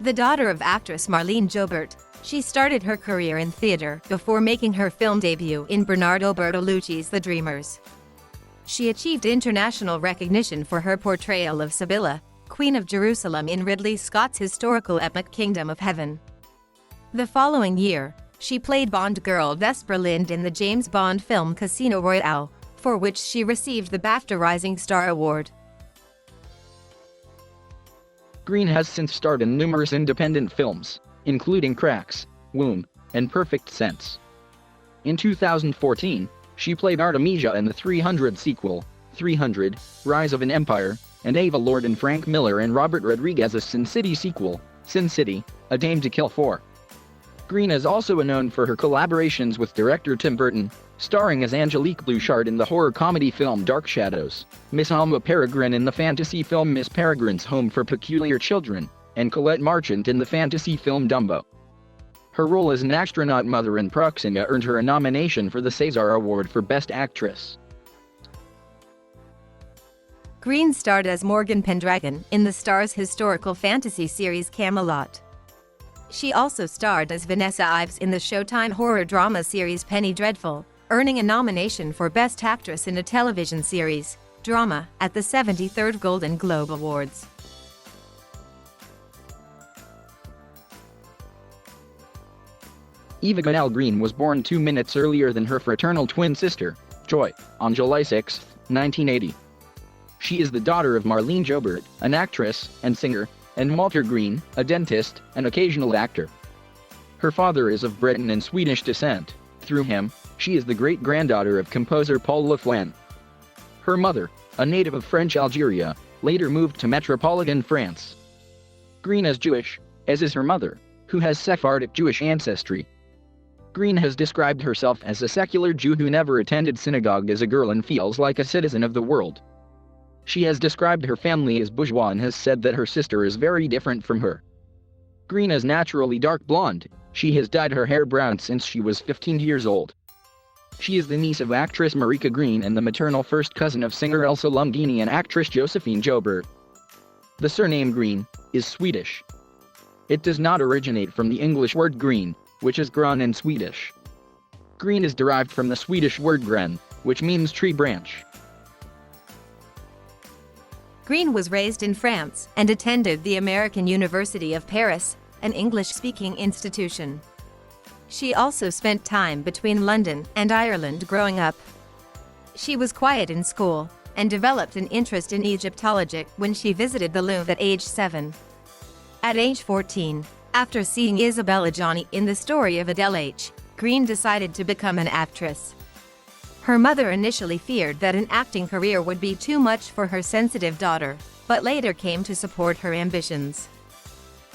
The daughter of actress Marlene Jobert, she started her career in theater before making her film debut in Bernardo Bertolucci's The Dreamers. She achieved international recognition for her portrayal of Sibylla, Queen of Jerusalem in Ridley Scott's historical epic Kingdom of Heaven. The following year, she played Bond girl Vesper Lind in the James Bond film Casino Royale, for which she received the BAFTA Rising Star Award. Green has since starred in numerous independent films, including Cracks, Womb, and Perfect Sense. In 2014, she played Artemisia in the 300 sequel, 300, Rise of an Empire, and Ava Lord and Frank Miller and Robert Rodriguez's Sin City sequel, Sin City, A Dame to Kill For. Green is also known for her collaborations with director Tim Burton, starring as Angelique Bouchard in the horror comedy film Dark Shadows, Miss Alma Peregrine in the fantasy film Miss Peregrine's Home for Peculiar Children, and Colette Marchant in the fantasy film Dumbo. Her role as an astronaut mother in Proxima earned her a nomination for the César Award for Best Actress. Green starred as Morgan Pendragon in the Starz historical fantasy series Camelot. She also starred as Vanessa Ives in the Showtime horror drama series Penny Dreadful, earning a nomination for Best Actress in a Television Series, Drama, at the 73rd Golden Globe Awards. Eva Green was born 2 minutes earlier than her fraternal twin sister, Joy, on July 6, 1980. She is the daughter of Marlene Jobert, an actress and singer, and Walter Green, a dentist and occasional actor. Her father is of Breton and Swedish descent. Through him, she is the great-granddaughter of composer Paul Laflamme. Her mother, a native of French Algeria, later moved to metropolitan France. Green is Jewish, as is her mother, who has Sephardic Jewish ancestry. Green has described herself as a secular Jew who never attended synagogue as a girl and feels like a citizen of the world. She has described her family as bourgeois and has said that her sister is very different from her. Green is naturally dark blonde. She has dyed her hair brown since she was 15 years old. She is the niece of actress Marika Green and the maternal first cousin of singer Elsa Lundini and actress Josephine Jobert. The surname Green is Swedish. It does not originate from the English word green, which is gran in Swedish. Green is derived from the Swedish word gren, which means tree branch. Green was raised in France and attended the American University of Paris, an English-speaking institution. She also spent time between London and Ireland growing up. She was quiet in school and developed an interest in Egyptology when she visited the Louvre at age 7. At age 14, after seeing Isabelle Adjani in The Story of Adele H., Green decided to become an actress. Her mother initially feared that an acting career would be too much for her sensitive daughter, but later came to support her ambitions.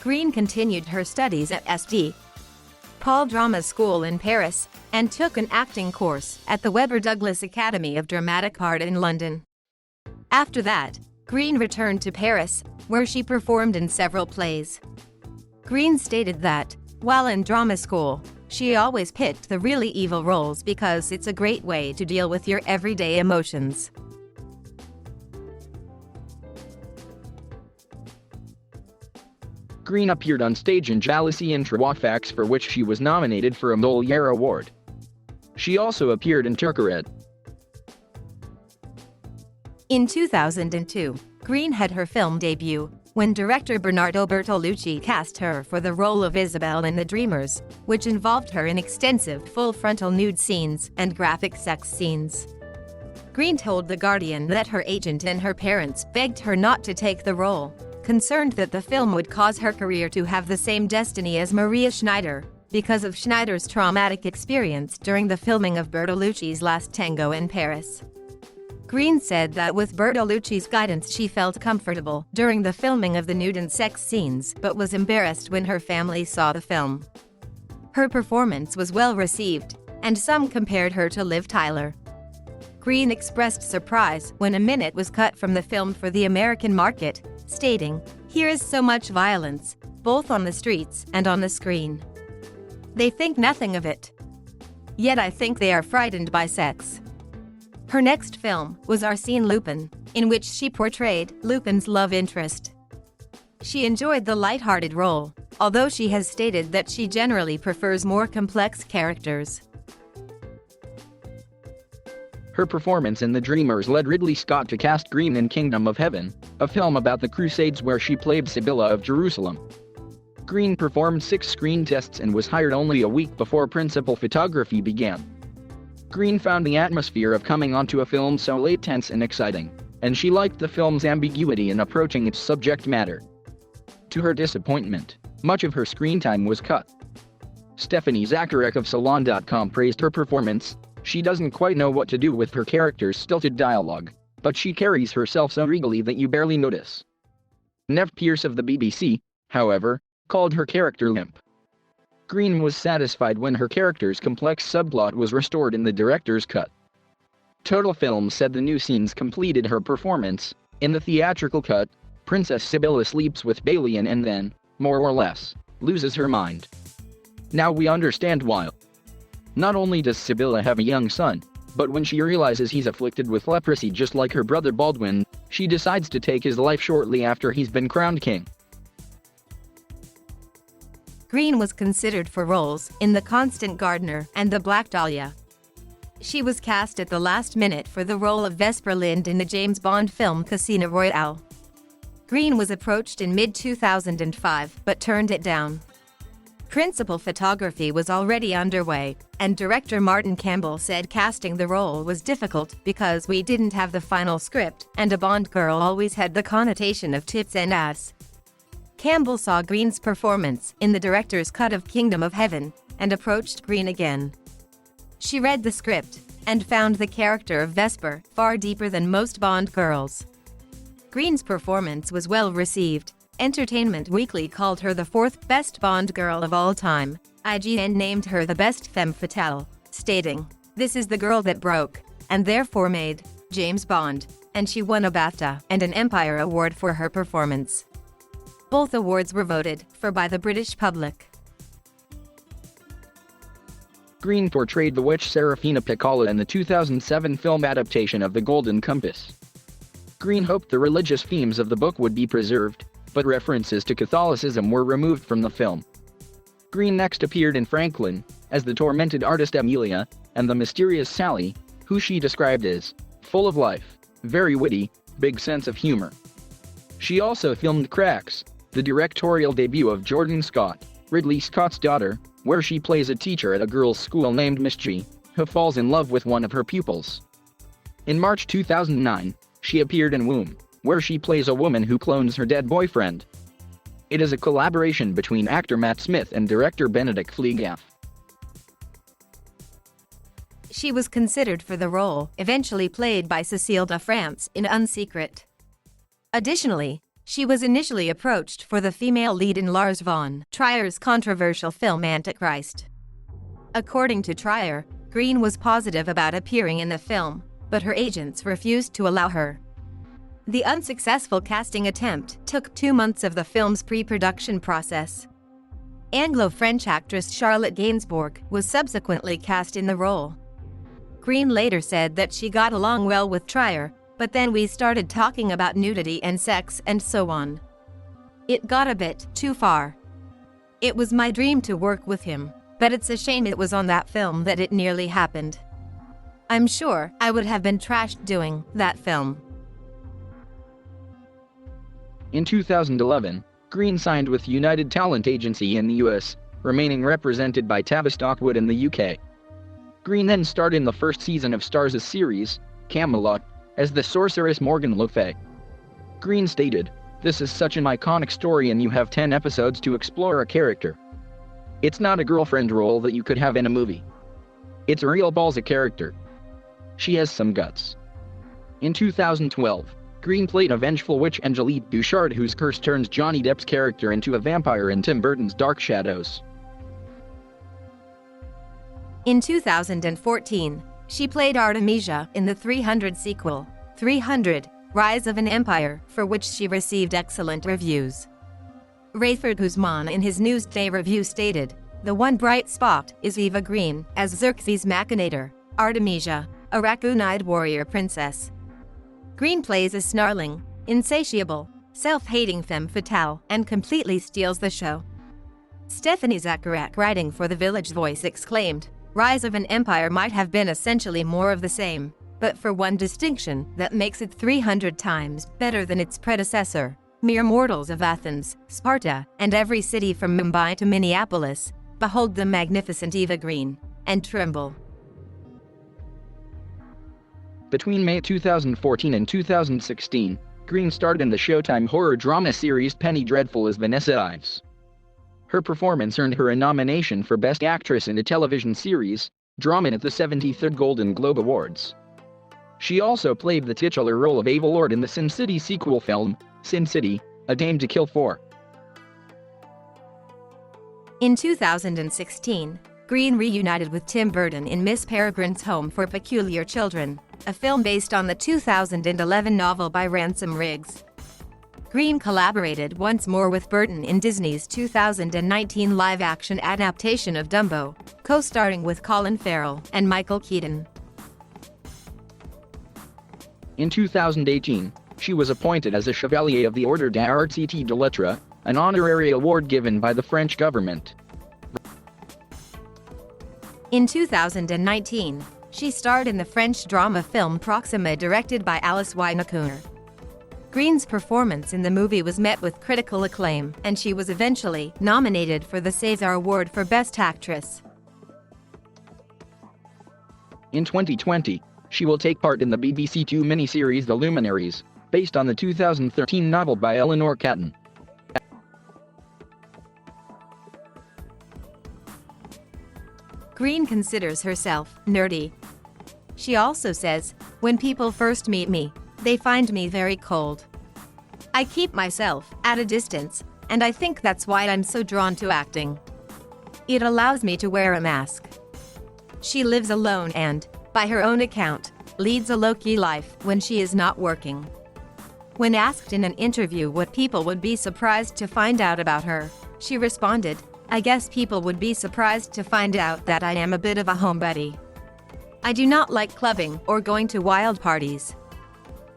Green continued her studies at St. Paul Drama School in Paris, and took an acting course at the Webber Douglas Academy of Dramatic Art in London. After that, Green returned to Paris, where she performed in several plays. Green stated that, while in drama school, she always picked the really evil roles because it's a great way to deal with your everyday emotions. Green appeared on stage in Jalousie in Trawafax, for which she was nominated for a Molière Award. She also appeared in Turcared. In 2002, Green had her film debut when director Bernardo Bertolucci cast her for the role of Isabelle in The Dreamers, which involved her in extensive full-frontal nude scenes and graphic sex scenes. Green told The Guardian that her agent and her parents begged her not to take the role, concerned that the film would cause her career to have the same destiny as Maria Schneider, because of Schneider's traumatic experience during the filming of Bertolucci's Last Tango in Paris. Green said that with Bertolucci's guidance she felt comfortable during the filming of the nude and sex scenes but was embarrassed when her family saw the film. Her performance was well received, and some compared her to Liv Tyler. Green expressed surprise when a minute was cut from the film for the American market, stating, "Here is so much violence, both on the streets and on the screen. They think nothing of it. Yet I think they are frightened by sex." Her next film was Arsène Lupin, in which she portrayed Lupin's love interest. She enjoyed the lighthearted role, although she has stated that she generally prefers more complex characters. Her performance in The Dreamers led Ridley Scott to cast Green in Kingdom of Heaven, a film about the Crusades where she played Sibylla of Jerusalem. Green performed 6 screen tests and was hired only a week before principal photography began. Green found the atmosphere of coming onto a film so late tense and exciting, and she liked the film's ambiguity in approaching its subject matter. To her disappointment, much of her screen time was cut. Stephanie Zacharek of Salon.com praised her performance. She doesn't quite know what to do with her character's stilted dialogue, but she carries herself so regally that you barely notice. Nev Pierce of the BBC, however, called her character limp. Green was satisfied when her character's complex subplot was restored in the director's cut. Total Films said the new scenes completed her performance. In the theatrical cut, Princess Sibylla sleeps with Balian and then, more or less, loses her mind. Now we understand why. Not only does Sibylla have a young son, but when she realizes he's afflicted with leprosy just like her brother Baldwin, she decides to take his life shortly after he's been crowned king. Green was considered for roles in The Constant Gardener and The Black Dahlia. She was cast at the last minute for the role of Vesper Lynd in the James Bond film Casino Royale. Green was approached in mid-2005 but turned it down. Principal photography was already underway, and director Martin Campbell said casting the role was difficult because we didn't have the final script, and a Bond girl always had the connotation of tits and ass. Campbell saw Green's performance in the director's cut of Kingdom of Heaven and approached Green again. She read the script and found the character of Vesper far deeper than most Bond girls. Green's performance was well received. Entertainment Weekly called her the 4th best Bond girl of all time. IGN named her the best femme fatale, stating, "This is the girl that broke, and therefore made, James Bond," and she won a BAFTA and an Empire Award for her performance. Both awards were voted for by the British public. Green portrayed the witch Serafina Pekkala in the 2007 film adaptation of The Golden Compass. Green hoped the religious themes of the book would be preserved, but references to Catholicism were removed from the film. Green next appeared in Franklin as the tormented artist Amelia, and the mysterious Sally, who she described as full of life, very witty, big sense of humor. She also filmed Cracks, the directorial debut of Jordan Scott, Ridley Scott's daughter, where she plays a teacher at a girls' school named Miss G, who falls in love with one of her pupils. In March 2009, she appeared in Womb, where she plays a woman who clones her dead boyfriend. It is a collaboration between actor Matt Smith and director Benedict Fleegaff. She was considered for the role, eventually played by Cécile de France in Unsecret. Additionally, she was initially approached for the female lead in Lars von Trier's controversial film Antichrist. According to Trier, Green was positive about appearing in the film, but her agents refused to allow her. The unsuccessful casting attempt took 2 months of the film's pre-production process. Anglo-French actress Charlotte Gainsbourg was subsequently cast in the role. Green later said that she got along well with Trier, but then we started talking about nudity and sex and so on. It got a bit too far. It was my dream to work with him, but it's a shame it was on that film that it nearly happened. I'm sure I would have been trashed doing that film. In 2011, Green signed with United Talent Agency in the US, remaining represented by Tavistock Stockwood in the UK. Green then starred in the first season of Starz' series, Camelot, as the sorceress Morgan Le Fay. Green stated, "This is such an iconic story and you have 10 episodes to explore a character. It's not a girlfriend role that you could have in a movie. It's a real ballsy character. She has some guts." In 2012, Green played a vengeful witch Angelique Bouchard whose curse turns Johnny Depp's character into a vampire in Tim Burton's Dark Shadows. In 2014, she played Artemisia in the 300 sequel, 300: Rise of an Empire, for which she received excellent reviews. Rayford Guzman in his Newsday review stated, "The one bright spot is Eva Green as Xerxes Machinator, Artemisia, a raccoon-eyed warrior princess." Green plays a snarling, insatiable, self-hating femme fatale, and completely steals the show. Stephanie Zacharek, writing for The Village Voice, exclaimed, "Rise of an Empire might have been essentially more of the same, but for one distinction that makes it 300 times better than its predecessor. Mere mortals of Athens, Sparta, and every city from Mumbai to Minneapolis, behold the magnificent Eva Green, and tremble." Between May 2014 and 2016, Green starred in the Showtime horror drama series Penny Dreadful as Vanessa Ives. Her performance earned her a nomination for Best Actress in a Television Series, Drama at the 73rd Golden Globe Awards. She also played the titular role of Ava Lord in the Sin City sequel film, Sin City: A Dame to Kill For. In 2016, Green reunited with Tim Burton in Miss Peregrine's Home for Peculiar Children, a film based on the 2011 novel by Ransom Riggs. Green collaborated once more with Burton in Disney's 2019 live-action adaptation of Dumbo, co-starring with Colin Farrell and Michael Keaton. In 2018, she was appointed as a Chevalier of the Ordre d'Arts et de Lettres, an honorary award given by the French government. In 2019, she starred in the French drama film Proxima, directed by Alice Wynkoop. Green's performance in the movie was met with critical acclaim, and she was eventually nominated for the César Award for Best Actress. In 2020, she will take part in the BBC Two miniseries The Luminaries, based on the 2013 novel by Eleanor Catton. Green considers herself nerdy. She also says, "When people first meet me, they find me very cold. I keep myself at a distance, and I think that's why I'm so drawn to acting. It allows me to wear a mask." She lives alone and, by her own account, leads a low-key life when she is not working. When asked in an interview what people would be surprised to find out about her, she responded, "I guess people would be surprised to find out that I am a bit of a homebody. I do not like clubbing or going to wild parties.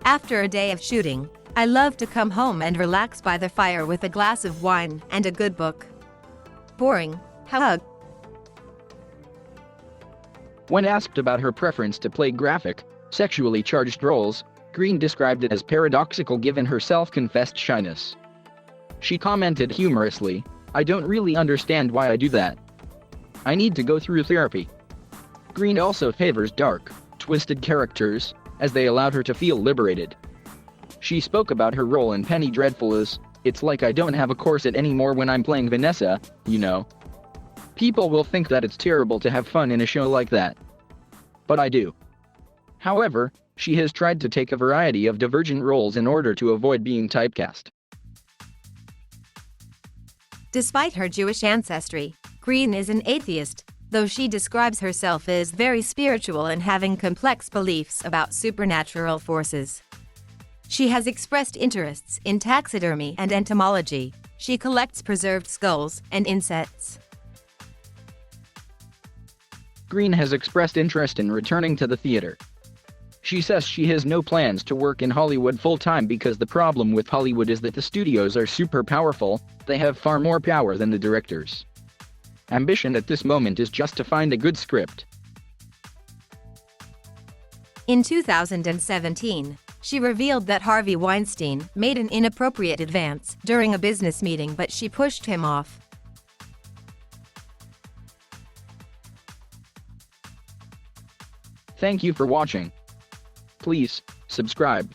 After a day of shooting, I love to come home and relax by the fire with a glass of wine and a good book. Boring, hug." When asked about her preference to play graphic, sexually charged roles, Green described it as paradoxical given her self-confessed shyness. She commented humorously, "I don't really understand why I do that. I need to go through therapy." Green also favors dark, twisted characters, as they allowed her to feel liberated. She spoke about her role in Penny Dreadful as, "It's like I don't have a corset anymore when I'm playing Vanessa, you know. People will think that it's terrible to have fun in a show like that. But I do." However, she has tried to take a variety of divergent roles in order to avoid being typecast. Despite her Jewish ancestry, Green is an atheist, though she describes herself as very spiritual and having complex beliefs about supernatural forces. She has expressed interests in taxidermy and entomology. She collects preserved skulls and insects. Green has expressed interest in returning to the theater. She says she has no plans to work in Hollywood full-time because the problem with Hollywood is that the studios are super powerful, they have far more power than the directors. Ambition at this moment is just to find a good script. In 2017, she revealed that Harvey Weinstein made an inappropriate advance during a business meeting, but she pushed him off. Thank you for watching. Please subscribe.